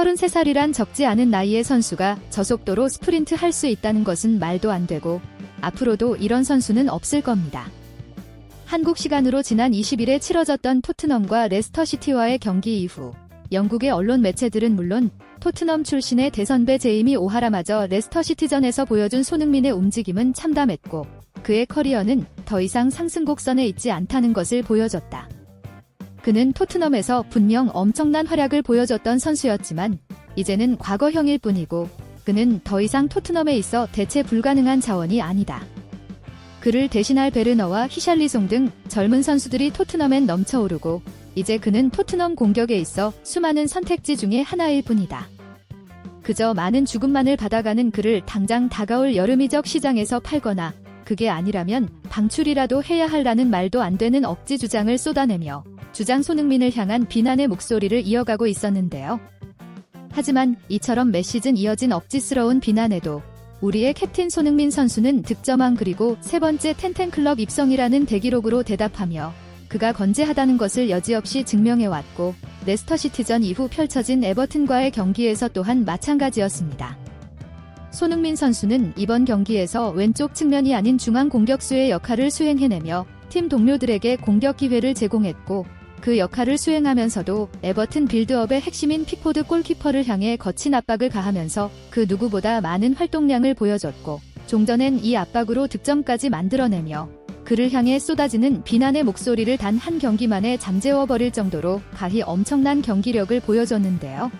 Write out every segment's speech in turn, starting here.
33살이란 적지 않은 나이의 선수가 저속도로 스프린트 할 수 있다는 것은 말도 안 되고 앞으로도 이런 선수는 없을 겁니다. 한국 시간으로 지난 20일에 치러졌던 토트넘과 레스터시티와의 경기 이후 영국의 언론 매체들은 물론 토트넘 출신의 대선배 제이미 오하라마저 레스터시티전에서 보여준 손흥민의 움직임은 참담했고 그의 커리어는 더 이상 상승곡선에 있지 않다는 것을 보여줬다. 그는 토트넘에서 분명 엄청난 활약을 보여줬던 선수였지만 이제는 과거형일 뿐이고 그는 더 이상 토트넘에 있어 대체 불가능한 자원이 아니다. 그를 대신할 베르너와 히샬리송 등 젊은 선수들이 토트넘엔 넘쳐오르고 이제 그는 토트넘 공격에 있어 수많은 선택지 중에 하나일 뿐이다. 그저 많은 주급만을 받아가는 그를 당장 다가올 여름 이적 시장에서 팔거나 그게 아니라면 방출이라도 해야 할라는 말도 안 되는 억지 주장을 쏟아내며 주장 손흥민을 향한 비난의 목소리를 이어가고 있었는데요. 하지만 이처럼 몇 시즌 이어진 억지스러운 비난에도 우리의 캡틴 손흥민 선수는 득점왕 그리고 세 번째 텐텐클럽 입성이라는 대기록으로 대답하며 그가 건재하다는 것을 여지없이 증명해왔고 레스터시티전 이후 펼쳐진 에버튼과의 경기에서 또한 마찬가지였습니다. 손흥민 선수는 이번 경기에서 왼쪽 측면이 아닌 중앙 공격수의 역할을 수행해내며 팀 동료들에게 공격 기회를 제공했고 그 역할을 수행하면서도 에버튼 빌드업의 핵심인 픽포드 골키퍼를 향해 거친 압박을 가하면서 그 누구보다 많은 활동량을 보여줬고 종전엔 이 압박으로 득점까지 만들어내며 그를 향해 쏟아지는 비난의 목소리를 단 한 경기만에 잠재워버릴 정도로 가히 엄청난 경기력을 보여줬는데요.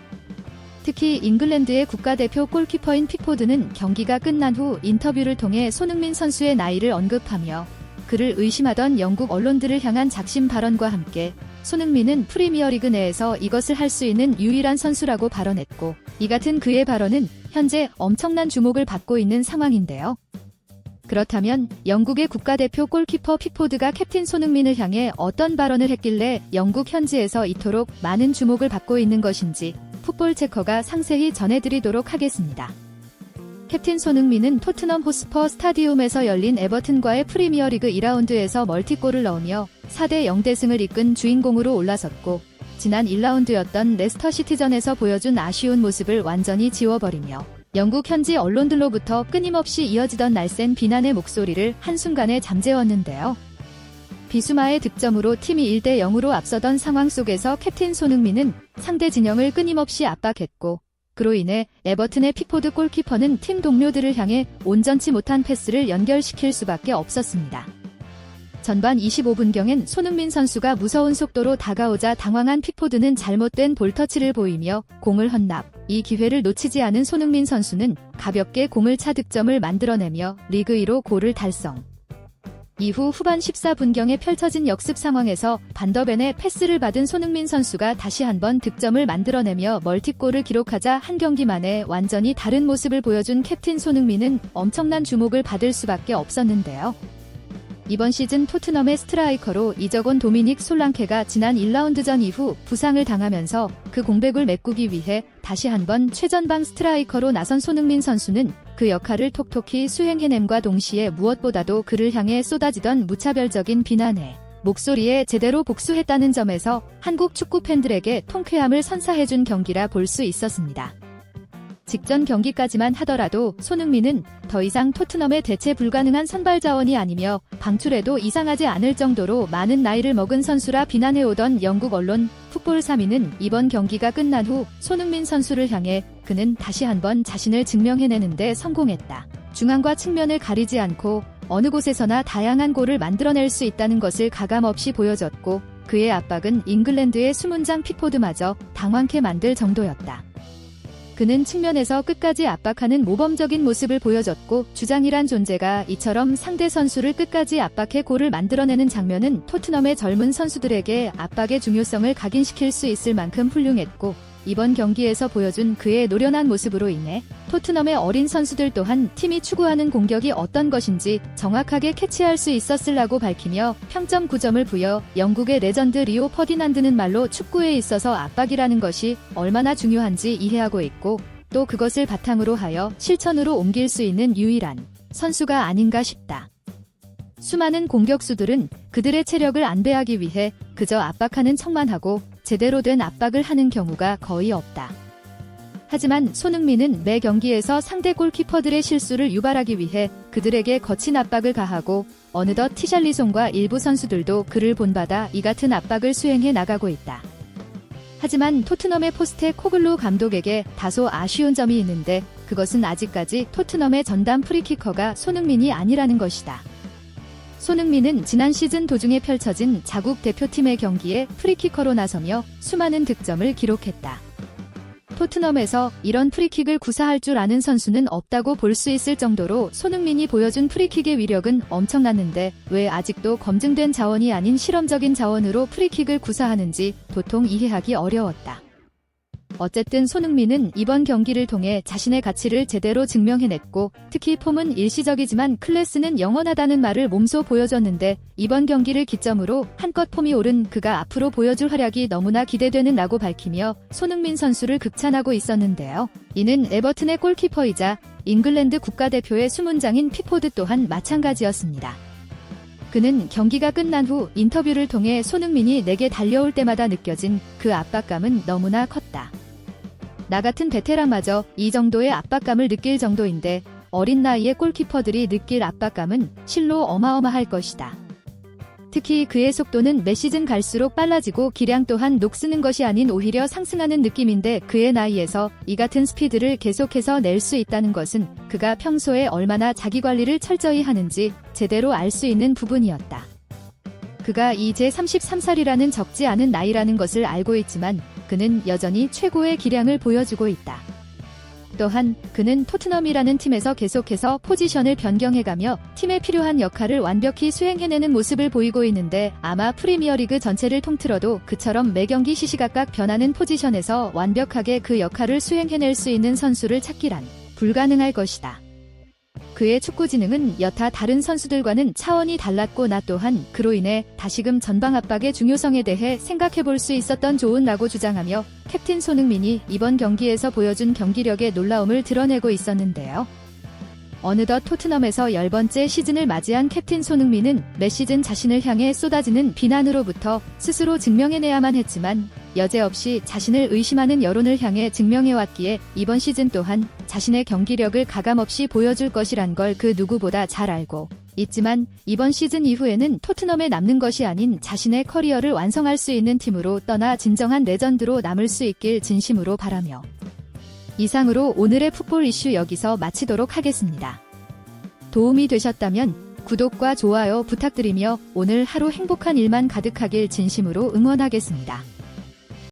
특히 잉글랜드의 국가대표 골키퍼인 픽포드는 경기가 끝난 후 인터뷰를 통해 손흥민 선수의 나이를 언급하며 그를 의심하던 영국 언론들을 향한 작심 발언과 함께 손흥민은 프리미어리그 내에서 이것을 할 수 있는 유일한 선수라고 발언했고 이 같은 그의 발언은 현재 엄청난 주목을 받고 있는 상황인데요. 그렇다면 영국의 국가대표 골키퍼 픽포드가 캡틴 손흥민을 향해 어떤 발언을 했길래 영국 현지에서 이토록 많은 주목을 받고 있는 것인지 풋볼 체커가 상세히 전해드리도록 하겠습니다. 캡틴 손흥민은 토트넘 호스퍼 스타디움에서 열린 에버튼과의 프리미어리그 2라운드에서 멀티골을 넣으며 4대0 대승을 이끈 주인공으로 올라섰고 지난 1라운드였던 레스터시티전에서 보여준 아쉬운 모습을 완전히 지워버리며 영국 현지 언론들로부터 끊임없이 이어지던 날쌘 비난의 목소리를 한순간에 잠재웠는데요. 비수마의 득점으로 팀이 1대0으로 앞서던 상황 속에서 캡틴 손흥민은 상대 진영을 끊임없이 압박했고 그로 인해 에버튼의 픽포드 골키퍼는 팀 동료들을 향해 온전치 못한 패스를 연결시킬 수밖에 없었습니다. 전반 25분경엔 손흥민 선수가 무서운 속도로 다가오자 당황한 픽포드는 잘못된 볼터치를 보이며 공을 헌납. 이 기회를 놓치지 않은 손흥민 선수는 가볍게 공을 차 득점을 만들어내며 리그 1호 골을 달성. 이후 후반 14분경에 펼쳐진 역습 상황에서 반더벤의 패스를 받은 손흥민 선수가 다시 한번 득점을 만들어내며 멀티골을 기록하자 한 경기 만에 완전히 다른 모습을 보여준 캡틴 손흥민은 엄청난 주목을 받을 수밖에 없었는데요. 이번 시즌 토트넘의 스트라이커로 이적 온 도미닉 솔랑케가 지난 1라운드전 이후 부상을 당하면서 그 공백을 메꾸기 위해 다시 한번 최전방 스트라이커로 나선 손흥민 선수는 그 역할을 톡톡히 수행해냄과 동시에 무엇보다도 그를 향해 쏟아지던 무차별적인 비난의 목소리에 제대로 복수했다는 점에서 한국 축구 팬들에게 통쾌함을 선사해준 경기라 볼 수 있었습니다. 직전 경기까지만 하더라도 손흥민은 더 이상 토트넘의 대체 불가능한 선발 자원이 아니며 방출해도 이상하지 않을 정도로 많은 나이를 먹은 선수라 비난해오던 영국 언론 풋볼 3위는 이번 경기가 끝난 후 손흥민 선수를 향해 그는 다시 한번 자신을 증명해내는데 성공했다. 중앙과 측면을 가리지 않고 어느 곳에서나 다양한 골을 만들어낼 수 있다는 것을 가감없이 보여줬고 그의 압박은 잉글랜드의 수문장 픽포드마저 당황케 만들 정도였다. 그는 측면에서 끝까지 압박하는 모범적인 모습을 보여줬고 주장이란 존재가 이처럼 상대 선수를 끝까지 압박해 골을 만들어내는 장면은 토트넘의 젊은 선수들에게 압박의 중요성을 각인시킬 수 있을 만큼 훌륭했고 이번 경기에서 보여준 그의 노련한 모습으로 인해 토트넘의 어린 선수들 또한 팀이 추구하는 공격이 어떤 것인지 정확하게 캐치할 수 있었으라고 밝히며 평점 9점을 부여 영국의 레전드 리오 퍼디난드는 말로 축구에 있어서 압박이라는 것이 얼마나 중요한지 이해하고 있고 또 그것을 바탕으로 하여 실천으로 옮길 수 있는 유일한 선수가 아닌가 싶다. 수많은 공격수들은 그들의 체력을 안배하기 위해 그저 압박하는 척만 하고 제대로 된 압박을 하는 경우가 거의 없다. 하지만 손흥민은 매 경기에서 상대 골키퍼들의 실수를 유발하기 위해 그들에게 거친 압박을 가하고 어느덧 티샬리송과 일부 선수들도 그를 본받아 이 같은 압박을 수행해 나가고 있다. 하지만 토트넘의 포스테 코글루 감독에게 다소 아쉬운 점이 있는데 그것은 아직까지 토트넘의 전담 프리키커가 손흥민이 아니라는 것이다. 손흥민은 지난 시즌 도중에 펼쳐진 자국 대표팀의 경기에 프리키커로 나서며 수많은 득점을 기록했다. 토트넘에서 이런 프리킥을 구사할 줄 아는 선수는 없다고 볼 수 있을 정도로 손흥민이 보여준 프리킥의 위력은 엄청났는데 왜 아직도 검증된 자원이 아닌 실험적인 자원으로 프리킥을 구사하는지 도통 이해하기 어려웠다. 어쨌든 손흥민은 이번 경기를 통해 자신의 가치를 제대로 증명해냈고 특히 폼은 일시적이지만 클래스는 영원하다는 말을 몸소 보여줬는데 이번 경기를 기점으로 한껏 폼이 오른 그가 앞으로 보여줄 활약이 너무나 기대되는 라고 밝히며 손흥민 선수를 극찬하고 있었는데요. 이는 에버튼의 골키퍼이자 잉글랜드 국가대표의 수문장인 피포드 또한 마찬가지였습니다. 그는 경기가 끝난 후 인터뷰를 통해 손흥민이 내게 달려올 때마다 느껴진 그 압박감은 너무나 컸다. 나 같은 베테랑마저 이 정도의 압박감을 느낄 정도인데 어린 나이의 골키퍼들이 느낄 압박감은 실로 어마어마할 것이다. 특히 그의 속도는 매 시즌 갈수록 빨라지고 기량 또한 녹쓰는 것이 아닌 오히려 상승하는 느낌인데 그의 나이에서 이 같은 스피드를 계속해서 낼 수 있다는 것은 그가 평소에 얼마나 자기관리를 철저히 하는지 제대로 알 수 있는 부분이었다. 그가 이제 33살이라는 적지 않은 나이라는 것을 알고 있지만 그는 여전히 최고의 기량을 보여주고 있다. 또한 그는 토트넘이라는 팀에서 계속해서 포지션을 변경해가며 팀에 필요한 역할을 완벽히 수행해내는 모습을 보이고 있는데 아마 프리미어리그 전체를 통틀어도 그처럼 매 경기 시시각각 변하는 포지션에서 완벽하게 그 역할을 수행해낼 수 있는 선수를 찾기란 불가능할 것이다. 그의 축구 지능은 여타 다른 선수들과는 차원이 달랐고 나 또한 그로 인해 다시금 전방 압박의 중요성에 대해 생각해볼 수 있었던 좋은라고 주장하며 캡틴 손흥민이 이번 경기에서 보여준 경기력의 놀라움을 드러내고 있었는데요. 어느덧 토트넘에서 10번째 시즌을 맞이한 캡틴 손흥민은 매 시즌 자신을 향해 쏟아지는 비난으로부터 스스로 증명해내야만 했지만 여지없이 자신을 의심하는 여론을 향해 증명해왔기에 이번 시즌 또한 자신의 경기력을 가감없이 보여줄 것이란 걸 그 누구보다 잘 알고 있지만 이번 시즌 이후에는 토트넘에 남는 것이 아닌 자신의 커리어를 완성할 수 있는 팀으로 떠나 진정한 레전드로 남을 수 있길 진심으로 바라며 이상으로 오늘의 풋볼 이슈 여기서 마치도록 하겠습니다. 도움이 되셨다면 구독과 좋아요 부탁드리며 오늘 하루 행복한 일만 가득하길 진심으로 응원하겠습니다.